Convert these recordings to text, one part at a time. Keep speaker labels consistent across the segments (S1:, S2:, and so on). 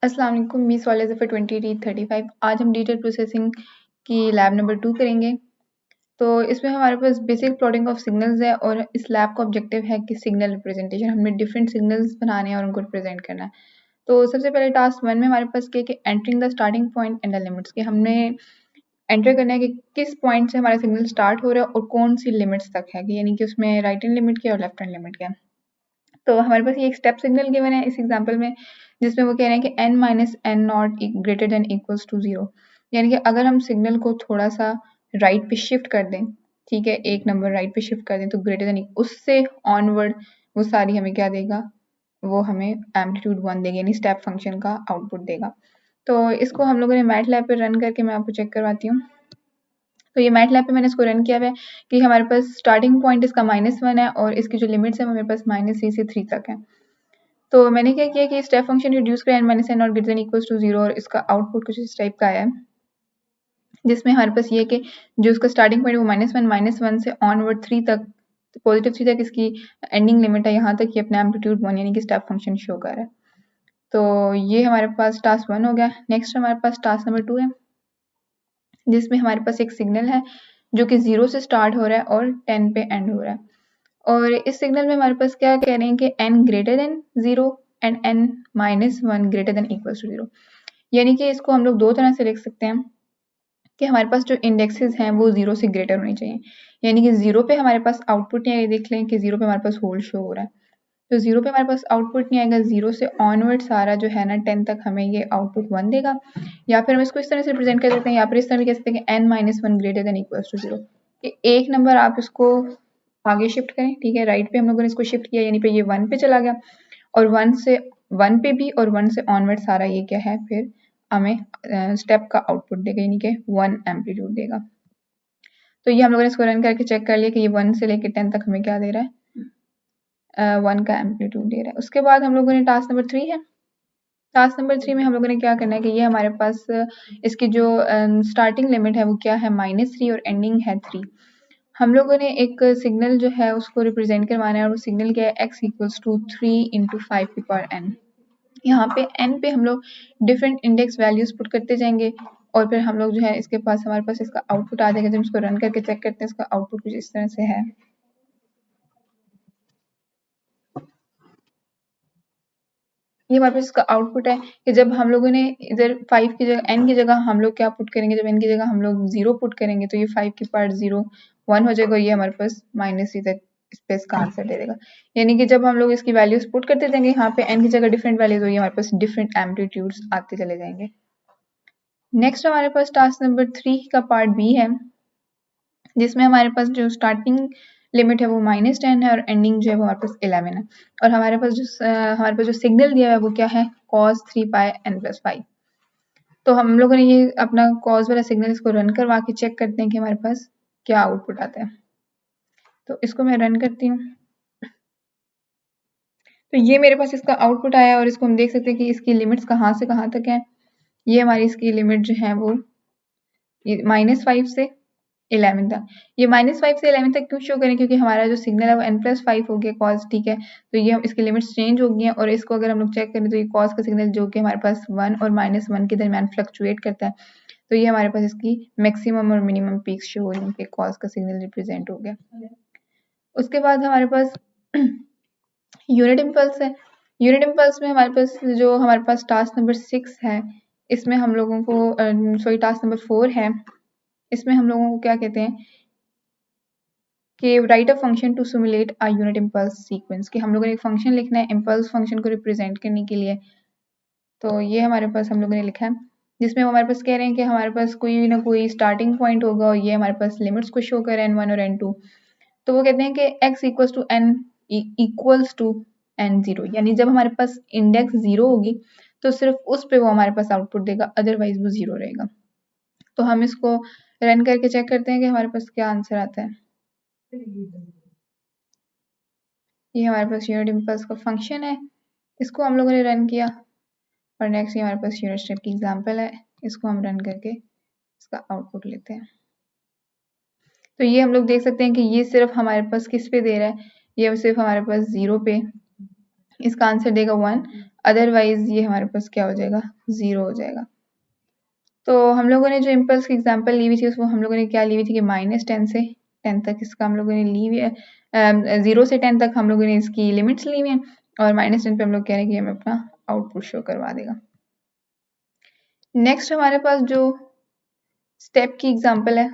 S1: अस्सलाम वालेकुम, मिस वाले ज़फ़र 2035। आज हम डिजिटल प्रोसेसिंग की लैब नंबर 2 करेंगे। तो इसमें हमारे पास बेसिक प्लॉटिंग ऑफ सिग्नल्स है और इस लैब का ऑब्जेक्टिव है कि सिग्नल रिप्रेजेंटेशन, हमें डिफरेंट सिग्नल्स बनाने हैं और उनको रिप्रेजेंट करना है। तो सबसे पहले टास्क 1 में हमारे पास क्या है कि entering the starting point and the limits, कि हमने एंटर करना है कि किस पॉइंट से हमारा सिग्नल स्टार्ट हो रहा है और कौन सी लिमिट्स तक है, यानी कि उसमें राइट हैंड लिमिट क्या है और लेफ्ट हैंड लिमिट क्या है। तो हमारे पास ये एक स्टेप सिग्नल गिवन है इस एग्जांपल में, जिसमें वो कह रहे हैं कि n minus n naught greater than equals to 0, यानी कि अगर हम सिग्नल को थोड़ा सा राइट पे शिफ्ट कर दें, ठीक है, एक नंबर राइट पे शिफ्ट कर दें, तो ग्रेटर देन उससे ऑनवर्ड वो सारी हमें क्या देगा, वो हमें एम्पलीट्यूड 1 देगा, यानी स्टेप फंक्शन का आउटपुट देगा। तो इसको हम लोगों ने मैटलैब पे रन करके मैं आपको चेक करवाती हूँ। तो ये मैटलैब पे मैंने इसको रन किया हुआ है कि हमारे पास स्टार्टिंग पॉइंट इसका -1 है और इसकी जो लिमिट्स है वो मेरे पास -3 से 3 तक है। तो मैंने क्या किया कि स्टेप फंक्शन रिड्यूस करें n minus n naught greater than equals to 0, और इसका आउटपुट कुछ इस टाइप का है, जिसमें हमारे पास ये है कि जो उसका स्टार्टिंग पॉइंट वो -1 से ऑनवर्ड 3 तक, पॉजिटिव 3 तक इसकी एंडिंग लिमिट है, यहाँ तक ये अपना एम्पलीट्यूड 1 यानी कि स्टेप फंक्शन शो कर रहा है। तो ये हमारे पास टास्क 1 हो गया। नेक्स्ट हमारे पास टास्क नंबर 2 है, जिसमें हमारे पास एक सिग्नल है जो कि 0 से स्टार्ट हो रहा है और 10 पे एंड हो रहा है। और इस सिग्नल में हमारे पास क्या कह रहे हैं कि n greater than 0 and n minus 1 greater than equals to 0, यानी कि इसको हम लोग दो तरह से लिख सकते हैं कि हमारे पास जो इंडेक्सेस हैं वो 0 से ग्रेटर होने चाहिए, यानी कि 0 पे हमारे पास आउटपुट नहीं आएगा। देख लें कि 0 पे हमारे पास होल शो हो रहा है, तो 0 पे हमारे पास आउटपुट नहीं आएगा। 0 से ऑनवर्ड सारा जो है ना 10 तक हमें ये आउटपुट 1 देगा, या फिर हम इसको इस तरह से रिप्रेजेंट कर सकते हैं, या फिर इस तरह भी कह सकते हैं कि n minus 1 greater than equals to 0, कि एक नंबर आप इसको आगे शिफ्ट करें, ठीक है, राइट पे हम लोगों ने इसको शिफ्ट किया, यानी पे ये 1 पे चला गया, और 1 पे भी और 1 से ऑनवर्ड सारा ये क्या है, फिर हमें स्टेप का आउटपुट देगा, यानी कि 1 एम्पलीट्यूड देगा। तो ये हम लोगों ने इसको रन करके चेक कर लिया कि ये 1 से लेकर 10 तक हमें क्या दे रहा है, 1 का एम्पलीट्यूड दे रहा है। उसके बाद हम लोगों ने टास्क नंबर 3 है। टास्क नंबर 3 में हम लोगों ने क्या करना है कि ये हमारे पास इसकी जो स्टार्टिंग लिमिट है वो क्या है, -3, और एंडिंग है 3। हम लोगों ने एक सिग्नल जो है उसको रिप्रेजेंट करवाना है, और वो सिग्नल क्या है, x इक्वल्स टू 3 इंटू 5 की पावर n। यहाँ पे n पे हम लोग डिफरेंट इंडेक्स वैल्यूज पुट करते जाएंगे, और फिर हम लोग जो है इसके पास हमारे पास इसका आउटपुट आ जाएगा। जब इसको रन करके चेक करते हैं, इसका आउटपुट कुछ इस तरह से है। ये हमारे पास इसका आउटपुट है कि जब हम लोगों ने इधर 5 की जगह n की जगह हम लोग क्या पुट करेंगे, जब n की जगह हम लोग 0 पुट करेंगे तो ये 5 की पार्ट 0 1 हो जाएगा, और ये हमारे पास -3 तक इस पे इसका आंसर दे देगा। यानी कि जब हम लोग इसकी वैल्यूज पुट करते जाएंगे, यहाँ पे n की जगह डिफरेंट वैल्यूज होगी, हमारे पास डिफरेंट एम्पलीट्यूड्स आते चले जाएंगे। नेक्स्ट हमारे पास टास्क नंबर 3 का पार्ट बी है, जिसमें हमारे पास जो स्टार्टिंग लिमिट है वो -10 है और एंडिंग जो है वो हमारे पास 11 है, और हमारे पास जो सिग्नल दिया है वो क्या है, cos 3 पाई n प्लस 5। तो हम लोगों ने ये अपना cos वाला सिग्नल इसको रन करवा के चेक करते हैं कि हमारे पास क्या आउटपुट आता है। तो इसको मैं रन करती हूँ, तो ये मेरे पास इसका आउटपुट आया, और इसको हम देख सकते हैं कि इसकी लिमिट्स कहाँ से कहाँ तक है। ये हमारी इसकी लिमिट जो है वो -5 से 11 तक। ये -5 से 11 तक क्यों शो करें, क्योंकि हमारा जो सिग्नल है वो n+5 हो गया cos, ठीक है। तो ये इसकी लिमिट्स चेंज हो गई हैं, और इसको अगर हम लोग चेक करें तो ये cos का सिग्नल जो कि हमारे पास 1 और -1 के दरमियान फ्लक्चुएट करता है, तो ये हमारे पास इसकी मैक्सिमम और मिनिमम पीक्स शो हो रही है, cos का सिग्नल रिप्रेजेंट हो गया। उसके बाद हमारे पास यूनिट इम्पल्स है। यूनिट इम्पल्स में हमारे पास टास्क नंबर 6 है, इसमें हम लोगों को सॉरी टास्क नंबर 4 है, इसमें हम लोगों को क्या कहते हैं कि write a function to simulate a unit impulse sequence, कि हम लोगों ने एक फंक्शन लिखना है इम्पल्स फंक्शन को रिप्रेजेंट करने के लिए। तो ये हमारे पास हम लोगों ने लिखा है, जिसमें वो हमारे पास कह रहे हैं कि हमारे पास कोई ना कोई स्टार्टिंग पॉइंट होगा, और ये हमारे पास लिमिट्स को शो करे n1 और n2। तो वो कहते हैं कि x इक्वल्स टू n0, यानी जब हमारे पास इंडेक्स 0 होगी तो सिर्फ उस पे वो हमारे पास आउटपुट देगा, अदरवाइज वो 0 रहेगा। तो हम इसको रन करके चेक करते हैं कि हमारे पास क्या आंसर आता है। ये हमारे पास यूनिट इम्पल्स का फंक्शन है, इसको हम लोगों ने रन किया, और नेक्स्ट ये हमारे पास यूनिट स्टेप की एग्जांपल है, इसको हम रन करके इसका आउटपुट लेते हैं। तो ये हम लोग देख सकते हैं कि ये सिर्फ हमारे पास किस पे दे रहा है, ये सिर्फ हमारे पास 0 पे इसका आंसर देगा 1, अदरवाइज ये हमारे पास क्या हो जाएगा, 0 हो जाएगा। तो हम लोगों ने जो इम्पल्स की एग्जांपल ली हुई थी उसको हम लोगों ने क्या ली हुई थी कि -10 से 10 तक इसका हम लोगों ने ली हुई है, 0 से 10 तक हम लोगों ने इसकी लिमिट्स ली हुई हैं और -10 पे हम लोग कह रहे हैं कि हमें अपना आउटपुट शो करवा देगा। नेक्स्ट हमारे पास जो स्टेप की एग्जांपल है,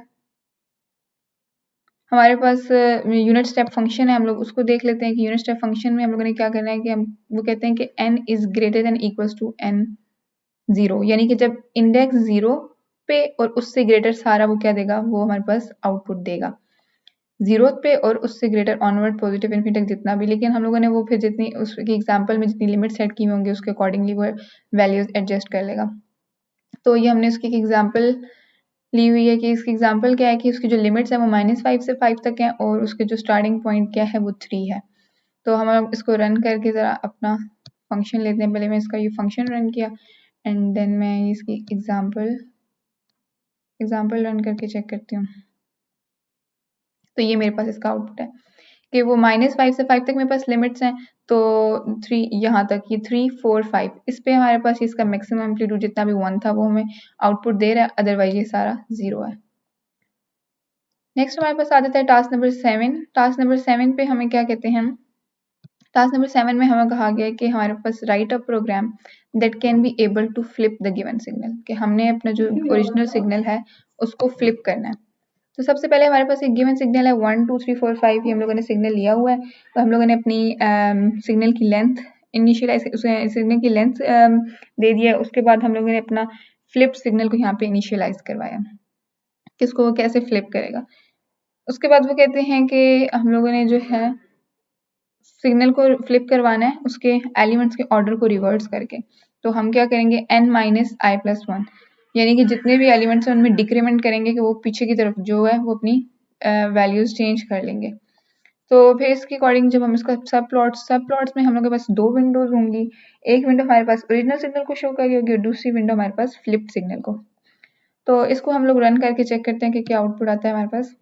S1: हमारे पास यूनिट स्टेप फंक्शन है, हम लोग उसको देख लेते हैं कि यूनिट स्टेप फंक्शन में हम लोगों ने क्या करना है कि हम वो कहते हैं कि n is greater than equals to n 0, यानी कि जब इंडेक्स 0 पे और उससे ग्रेटर सारा वो क्या देगा, वो हमारे पास आउटपुट देगा 0 पे और उससे ग्रेटर ऑनवर्ड पॉजिटिव इन्फिनिटी तक जितना भी, लेकिन हम लोगों ने वो फिर जितनी उसकी एग्जांपल में जितनी लिमिट सेट की होंगी उसके अकॉर्डिंगली वो वैल्यूज एडजस्ट कर लेगा। तो ये हमने उसकी एग्जांपल ली हुई है कि इसकी एग्जांपल क्या है कि उसकी जो लिमिट्स है वो -5 से 5 तक है और उसके जो स्टार्टिंग पॉइंट क्या है वो 3 है। तो हम इसको रन करके ज़रा अपना फंक्शन लेते हैं। पहले मैं इसका ये फंक्शन रन किया एंड देन मैं इसकी एग्जांपल रन करके चेक करती हूँ। तो ये मेरे पास इसका आउटपुट है कि वो -5 से 5 तक मेरे पास लिमिट्स हैं, तो 3 यहाँ तक, ये 3 4 5 इस पे हमारे पास इसका मैक्सिमम एम्पलीट्यूड जितना भी 1 था वो हमें आउटपुट दे रहा है, अदरवाइज ये सारा 0 है। नेक्स्ट हमारे पास आ जाता है टास्क नंबर 7। टास्क नंबर 7 पे हमें क्या कहते हैं, टास्क नंबर 7 में हमें कहा गया है कि हमारे पास write a program that can be able to flip the given signal, कि हमने अपना जो ओरिजिनल सिग्नल है उसको फ्लिप करना है। तो सबसे पहले हमारे पास एक गिवन सिग्नल है 1 2 3 4 5, ये हम लोगों ने सिग्नल लिया हुआ है। तो हम लोगों ने अपनी सिग्नल की लेंथ इनिशियलाइज, सिग्नल की लेंथ दे दिया है। उसके बाद हम लोगों ने अपना फ्लिप सिग्नल को यहाँ पे इनिशियलाइज करवाया, किसको वो कैसे फ्लिप करेगा। उसके बाद वो कहते हैं कि हम लोगों ने जो है सिग्नल को फ्लिप करवाना है उसके एलिमेंट्स के ऑर्डर को रिवर्स करके। तो हम क्या करेंगे n-i+1, यानी कि जितने भी एलिमेंट्स हैं उनमें डिक्रीमेंट करेंगे कि वो पीछे की तरफ जो है वो अपनी वैल्यूज चेंज कर लेंगे। तो फिर इसके अकॉर्डिंग जब हम इसका सब प्लॉट्स में हम लोग के पास 2 विंडोज होंगी। एक विंडो हमारे पास ओरिजिनल सिग्नल को शो करी होगी और दूसरी विंडो हमारे पास फ्लिप्ड सिग्नल को। तो इसको हम लोग रन करके चेक करते हैं कि क्या आउटपुट आता है हमारे पास।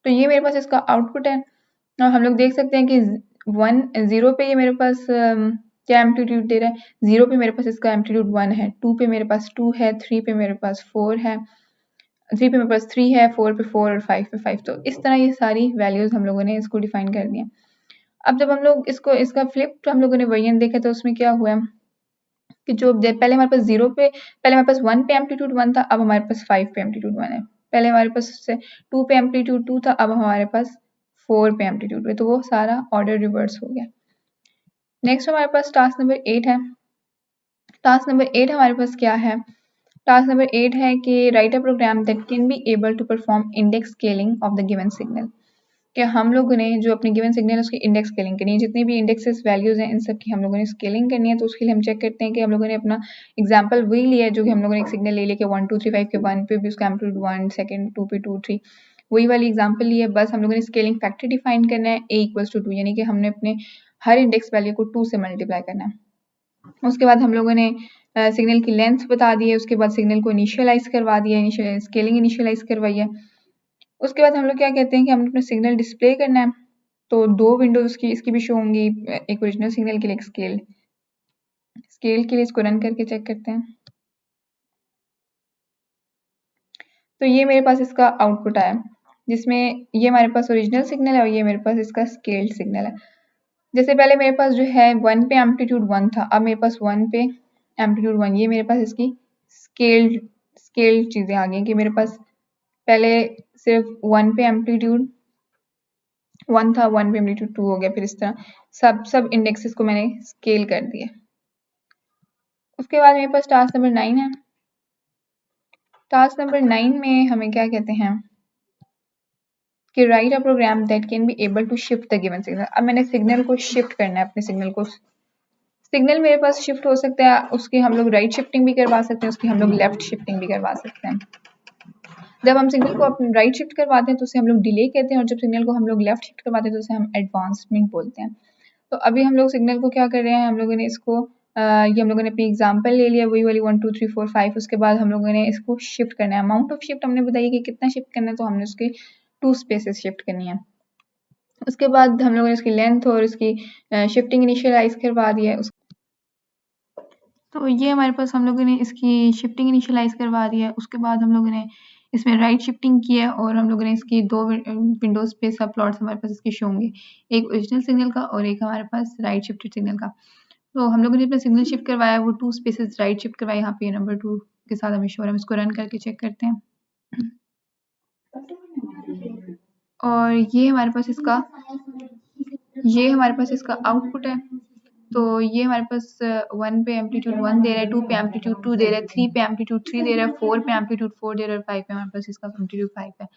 S1: तो ये मेरे पास इसका आउटपुट है और हम लोग देख सकते हैं कि 0 पे ये मेरे पास क्या एम्पलीट्यूड दे रहा है। 0 पे मेरे पास इसका एम्पलीट्यूड 1 है, 2 पे मेरे पास 2 है, 3 पे मेरे पास 4 है, 3 पे मेरे पास 3 है, 4 पे 4 और 5 पे 5। तो इस तरह ये सारी वैल्यूज हम लोगों ने इसको डिफाइन कर दिया। अब जब हम लोग इसका फ्लिप हम लोगों ने वर्जन देखा तो उसमें क्या हुआ कि जो पहले हमारे पास 0 पे, पहले हमारे पास 1 पे एम्पलीट्यूड 1 था, अब हमारे पास 5 पे एम्पलीट्यूड 1 है। पहले हमारे पास 2 पे एम्पलीट्यूड 2 था, अब हमारे पास 4 पे एम्पलीट्यूड है। तो वो सारा ऑर्डर रिवर्स हो गया। नेक्स्ट हमारे पास टास्क नंबर 8 है। टास्क नंबर 8 हमारे पास क्या है, टास्क नंबर 8 है कि write a program that can be able to perform index scaling of the given signal, कि हम लोगों ने जो अपनी गिवन सिग्नल है उसकी इंडेक्स स्केलिंग करनी है। जितनी भी इंडेक्सेस वैल्यूज हैं इन सब की हम लोगों ने स्केलिंग करनी है। तो उसके लिए हम चेक करते हैं कि हम लोगों ने अपना एग्जांपल वही लिया है जो कि हम लोगों ने एक सिग्नल ले लिया कि 1 2 3 5 के 1 पे भी उसका एम्पलीट्यूड 1, सेकंड 2 पे 2 3, वही वाली एग्जांपल ली है। बस हम लोगों ने स्केलिंग फैक्टर डिफाइन करना है a=2, यानी कि हमने अपने हर इंडेक्स वैल्यू को 2 से मल्टीप्लाई करना है। उसके बाद हम लोगों ने सिग्नल की लेंथ बता दी है, उसके बाद सिग्नल को इनिशियलाइज करवा दिया, स्केलिंग इनिशियलाइज करवाई है। उसके बाद हम लोग क्या कहते हैं कि हमने अपना सिग्नल डिस्प्ले करना है। तो 2 विंडोज इसकी भी शो होंगी, एक ओरिजिनल सिग्नल के लिए, एक स्केल के लिए। इसको रन करके चेक करते हैं। तो ये मेरे पास इसका आउटपुट आया, जिसमें ये हमारे पास ओरिजिनल सिग्नल है और ये मेरे पास इसका स्केल्ड सिग्नल है। जैसे पहले मेरे पास जो है 1 पे एम्पलीट्यूड 1 था, अब मेरे पास 1 पे एम्पलीट्यूड 1, ये मेरे पास इसकी स्केल्ड चीज़ें आ गई कि मेरे पास पहले सिर्फ 1 पे एम्पलीट्यूड 1 था, 1 पे एम्पलीट्यूड 2 हो गया, फिर इस तरह सब इंडेक्सेस को मैंने स्केल कर दिया। उसके बाद मेरे पास टास्क नंबर 9 है। टास्क नंबर 9 में हमें क्या कहते हैं कि write a program that can be able to shift the given signal. अब मैंने सिग्नल को शिफ्ट करना है, अपने सिग्नल को, सिग्नल मेरे पास शिफ्ट हो सकता है, उसकी हम लोग राइट शिफ्टिंग भी करवा सकते हैं, उसकी हम लोग लेफ्ट शिफ्टिंग भी करवा सकते हैं। जब हम सिग्नल को अपने राइट शिफ्ट करवाते हैं तो उसे हम लोग डिले कहते हैं, और जब सिग्नल को हम लोग लेफ्ट शिफ्ट करवाते हैं तो उसे हम एडवांसमेंट बोलते हैं। तो अभी हम लोग सिग्नल को क्या कर रहे हैं, हम लोगों ने इसको ये हम लोगों ने अपनी एग्जांपल ले लिया, वही वाली 1 2 3 4 5। उसके बाद हम लोगों ने इसको शिफ्ट करना है। अमाउंट ऑफ शिफ्ट हमने बताई कि कितना शिफ्ट करना है, तो हमने उसकी 2 स्पेसेस शिफ्ट करनी है। उसके बाद हम लोगों ने इसकी लेंथ और इसकी शिफ्टिंग इनिशियलाइज करवा दी है। तो ये हमारे पास हम लोगों ने इसकी शिफ्टिंग इनिशियलाइज करवा दी है। उसके बाद हम लोगों ने इसमें राइट शिफ्टिंग की है और हम लोगों ने इसकी दो विंडोज पे सब प्लॉट्स हमारे पास इसके शो होंगे, एक ओरिजिनल सिग्नल का और एक हमारे पास राइट शिफ्टेड सिग्नल का। तो हम लोगों ने अपना सिग्नल शिफ्ट करवाया, वो 2 स्पेसेस राइट शिफ्ट करवाए, यहाँ पे नंबर 2 के साथ हमें शो है। हम इसको रन करके चेक करते हैं। और ये हमारे पास इसका आउटपुट है। तो ये हमारे पास 1 पे एम्पलीट्यूड 1 दे रहा है, 2 पे एम्पलीट्यूड 2 दे रहा है, 3 पे एम्पलीट्यूड 3 दे रहा है, 4 पे एम्पलीट्यूड 4 दे रहा है और 5 पे हमारे पास इसका एम्पलीट्यूड 5 है।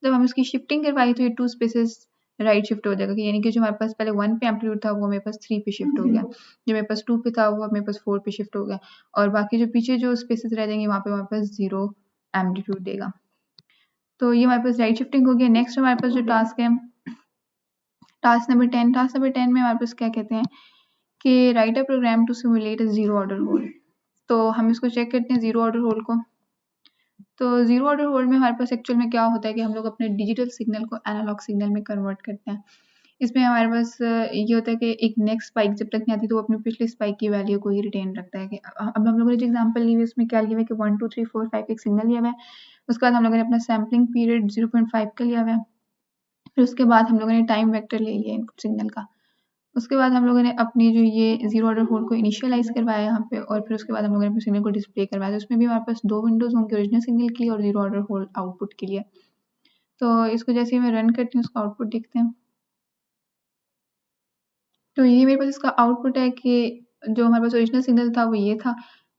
S1: जब हम इसकी शिफ्टिंग करवाई तो ये 2 स्पेसेस राइट शिफ्ट हो जाएगा, यानी कि जो हमारे पास पहले 1 पे एम्पलीट्यूड था वो मेरे पास 3 पे शिफ्ट हो गया, जो मेरे पास 2 पे था वो मेरे पास 4 पे शिफ्ट हो गया और बाकी जो पीछे जो स्पेसेस रह जाएंगे वहाँ पे हमारे पास 0 एम्पलीट्यूड देगा। तो ये हमारे पास राइट शिफ्टिंग हो गया। नेक्स्ट हमारे पास जो टास्क है, टास्क नंबर 10 में हमारे पास क्या कहते हैं कि write a program to simulate a zero order hold. तो हम इसको चेक करते हैं जीरो ऑर्डर होल को। तो जीरो ऑर्डर होल में हमारे पास एक्चुअल में क्या होता है कि हम लोग अपने डिजिटल सिग्नल को एनालॉग सिग्नल में कन्वर्ट करते हैं। इसमें हमारे पास ये होता है कि एक नेक्स्ट स्पाइक जब तक नहीं आती तो वो अपनी पिछली स्पाइक की वैल्यू को ही रिटेन रखता है। कि अब हम लोगों ने जो एग्जांपल ली हुई है उसमें क्या लिया हुआ है कि 1 2 3 4 5 एक सिग्नल लिया हुआ है। उसके बाद हम लोगों ने अपना सैम्पलिंग पीरियड 0.5 का लिया हुआ है। फिर उसके बाद हम लोगों ने टाइम वेक्टर ले लिया इनपुट सिग्नल का। उसके बाद हम लोगों ने अपनी जो ये जीरो ऑर्डर होल को इनिशियलाइज करवाया यहाँ पे और फिर उसके बाद हम लोगों ने अपने सिग्नल को डिस्प्ले करवाया। तो उसमें भी हमारे पास 2 विंडोज होंगे, ओरिजिनल सिग्नल की और जीरो ऑर्डर होल आउटपुट के लिए। तो इसको जैसे ही मैं रन करती हूँ उसका आउटपुट देखते हैं। तो ये मेरे पास इसका आउटपुट है कि जो हमारे पास ओरिजिनल सिग्नल था वो ये था।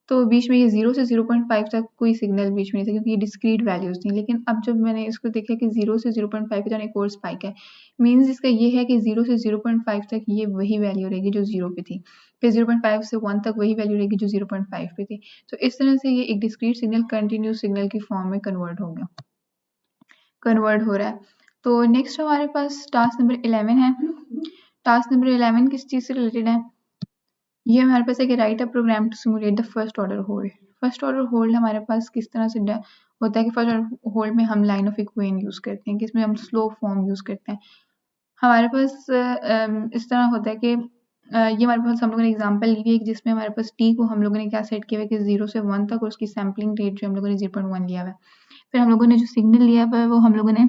S1: तो बीच में ये 0 से 0.5 तक कोई सिग्नल बीच में नहीं था क्योंकि ये डिस्क्रीट वैल्यूज़ थी। लेकिन अब जब मैंने इसको देखा कि 0 से 0.5 के दौरान एक और स्पाइक है, मीन्स इसका ये है कि 0 से 0.5 तक ये वही वैल्यू रहेगी जो 0 पे थी। फिर 0.5 से 1 तक वही वैल्यू रहेगी जो 0.5 पे थी। तो इस तरह से ये एक डिस्क्रीट सिग्नल कंटिन्यूस सिग्नल की फॉर्म में कन्वर्ट हो रहा है। तो नेक्स्ट हमारे पास टास्क नंबर 11 है। टास्क नंबर 11 किस चीज़ से रिलेटेड है? ये हमारे पास है कि write a program to simulate the first order hold. First order hold हमारे पास किस तरह से होता है कि फर्स्ट ऑर्डर होल्ड में हम लाइन ऑफ इक्वेशन यूज़ करते हैं कि इसमें हम स्लो फॉर्म यूज़ करते हैं। हमारे पास इस तरह होता है कि ये हमारे पास हम लोगों ने एग्जांपल ली है जिसमें हमारे पास टी को हम लोगों ने क्या सेट किया है कि 0 से 1 तक और उसकी सैम्पलिंग रेट जो हम लोगों ने 0.1 लिया हुआ है। फिर हम लोगों ने जो सिग्नल लिया हुआ है वो हम लोगों ने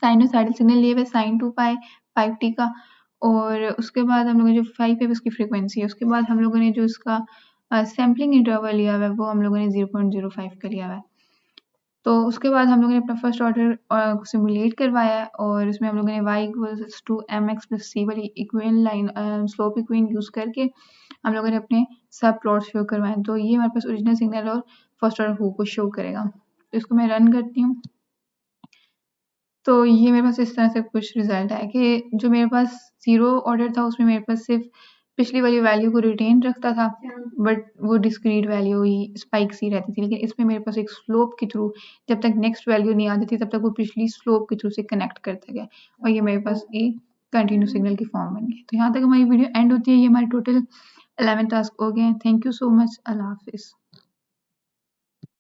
S1: साइनोसाइडल सिग्नल लिए हुए sin 2π 5t का और उसके बाद हम लोगों ने जो 5 है उसकी फ्रीक्वेंसी है। उसके बाद हम लोगों ने जो इसका सैम्पलिंग इंटरवल लिया हुआ है वो हम लोगों ने 0.05 का लिया हुआ है। तो उसके बाद हम लोगों ने अपना फर्स्ट ऑर्डर सिमुलेट करवाया है और इसमें हम लोगों ने y equals to mx plus c वाली equation line slope equation use करके हम लोगों ने अपने सब प्लॉट शो करवाए। तो ये हमारे पास ओरिजिनल सिग्नल और first order who co show करेगा। तो इसको मैं रन करती हूँ। तो ये मेरे पास इस तरह से कुछ रिजल्ट आया कि जो मेरे पास जीरो ऑर्डर था उसमें मेरे पास सिर्फ पिछली वाली वैल्यू को रिटेन रखता था, बट वो डिस्क्रीट वैल्यू ही स्पाइक सी रहती थी। लेकिन इसमें मेरे पास एक स्लोप के थ्रू जब तक नेक्स्ट वैल्यू नहीं आती थी तब तक वो पिछली स्लोप के थ्रू से कनेक्ट करता गया और ये मेरे पास एक कंटिन्यू सिग्नल की फॉर्म बन गई। तो यहाँ तक हमारी वीडियो एंड होती है। ये हमारे टोटल 11 टास्क हो गए हैं। Thank you so much. Allah हाफिज़।